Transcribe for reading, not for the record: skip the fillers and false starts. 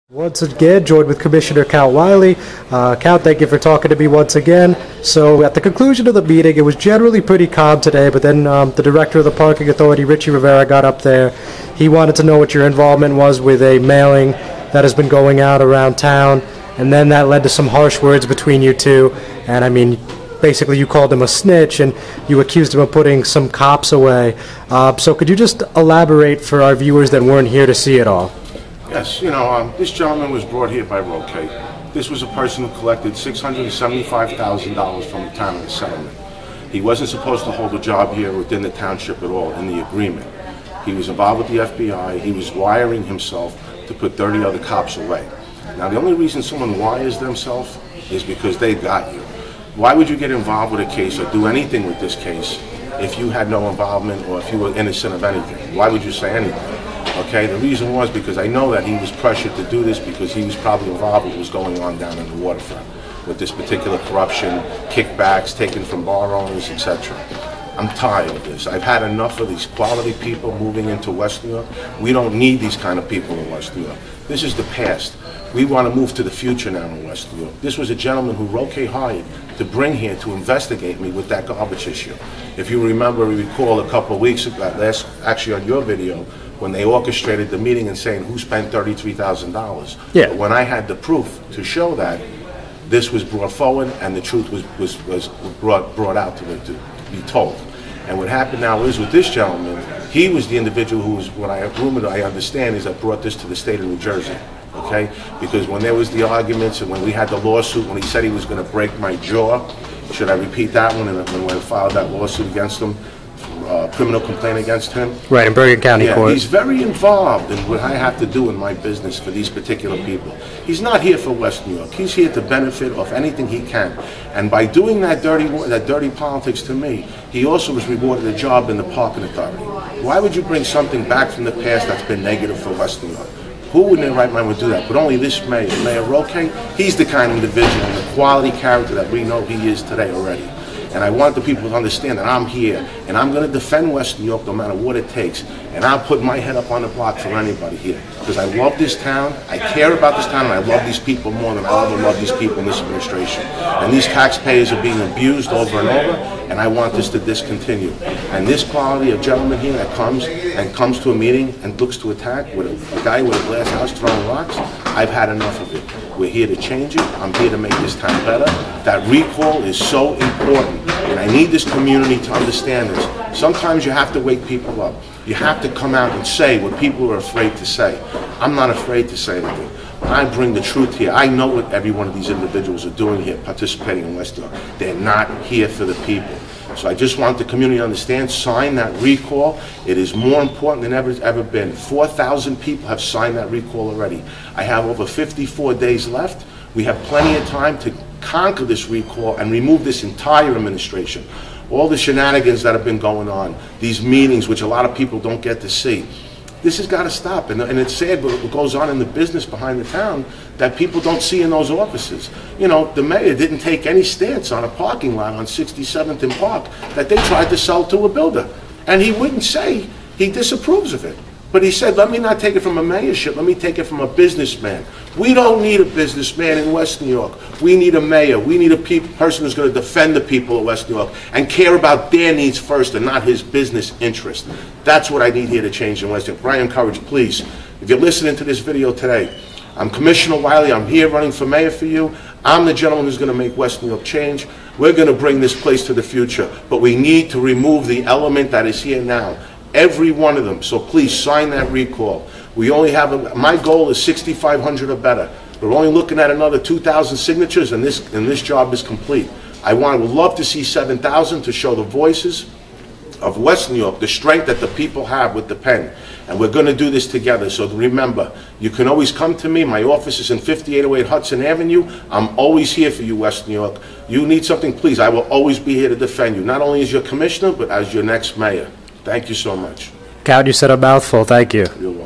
Once again, joined with Commissioner Count Wiley. Count, thank you for talking to me once again. So at the conclusion of the meeting, it was generally pretty calm today, but then the director of the parking authority, Richie Rivera, got up there. He wanted to know what your involvement was with a mailing that has been going out around town, and then that led to some harsh words between you two. And I mean, basically you called him a snitch and you accused him of putting some cops away. So could you just elaborate for our viewers that weren't here to see it all? Yes, this gentleman was brought here by Roque. This was a person who collected $675,000 from the town of the settlement. He wasn't supposed to hold a job here within the township at all in the agreement. He was involved with the FBI. He was wiring himself to put 30 other cops away. Now, the only reason someone wires themselves is because they got you. Why would you get involved with a case or do anything with this case if you had no involvement or if you were innocent of anything? Why would you say anything? Okay, the reason was because I know that he was pressured to do this because he was probably involved with what was going on down in the waterfront with this particular corruption, kickbacks taken from bar owners, etc. I'm tired of this. I've had enough of these quality people moving into West New York. We don't need these kind of people in West New York. This is the past. We want to move to the future now in West New York. This was a gentleman who Roque hired to bring here to investigate me with that garbage issue. If you remember, recall a couple of weeks ago, actually on your video, when they orchestrated the meeting and saying who spent $33,000. Yeah. But when I had the proof to show that, this was brought forward and the truth was brought out to be told. And what happened now is with this gentleman, he was the individual who was, what I understand is that brought this to the state of New Jersey. Okay? Because when there was the arguments and when we had the lawsuit, when he said he was going to break my jaw, should I repeat that one? And when I filed that lawsuit against him, criminal complaint against him. Right, in Bergen County Court. He's very involved in what I have to do in my business for these particular people. He's not here for West New York. He's here to benefit of anything he can. And by doing that dirty politics to me, he also was rewarded a job in the parking authority. Why would you bring something back from the past that's been negative for West New York? Who in their right mind would do that? But only this mayor, Mayor Roque. He's the kind of individual and the quality character that we know he is today already. And I want the people to understand that I'm here, and I'm going to defend West New York no matter what it takes. And I'll put my head up on the block for anybody here. Because I love this town, I care about this town, and I love these people more than I ever love these people in this administration. And these taxpayers are being abused over and over, and I want this to discontinue. And this quality of gentleman here that comes to a meeting and looks to attack with a guy with a glass house throwing rocks, I've had enough of it. We're here to change it. I'm here to make this town better. That recall is so important, and I need this community to understand this. Sometimes you have to wake people up. You have to come out and say what people are afraid to say. I'm not afraid to say anything. I bring the truth here. I know what every one of these individuals are doing here, participating in West New York. They're not here for the people. So I just want the community to understand, sign that recall. It is more important than ever been. 4,000 people have signed that recall already. I have over 54 days left. We have plenty of time to conquer this recall and remove this entire administration. All the shenanigans that have been going on, these meetings which a lot of people don't get to see. This has got to stop, and it's sad what goes on in the business behind the town that people don't see in those offices. You know, the mayor didn't take any stance on a parking lot on 67th and Park that they tried to sell to a builder. And he wouldn't say he disapproves of it. But he said, let me not take it from a mayorship, let me take it from a businessman. We don't need a businessman in West New York. We need a mayor. We need a person who's going to defend the people of West New York and care about their needs first and not his business interest. That's what I need here to change in West New York. Brian Courage, please, if you're listening to this video today, I'm Commissioner Wiley. I'm here running for mayor for you. I'm the gentleman who's going to make West New York change. We're going to bring this place to the future, but we need to remove the element that is here now. Every one of them. So please sign that recall. We only have, my goal is 6,500 or better. We're only looking at another 2,000 signatures and this job is complete. I would love to see 7,000 to show the voices of West New York, the strength that the people have with the pen. And we're going to do this together. So remember, you can always come to me. My office is in 5808 Hudson Avenue. I'm always here for you, West New York. You need something, please. I will always be here to defend you, not only as your commissioner, but as your next mayor. Thank you so much. Count, you said a mouthful. Thank you. You're welcome.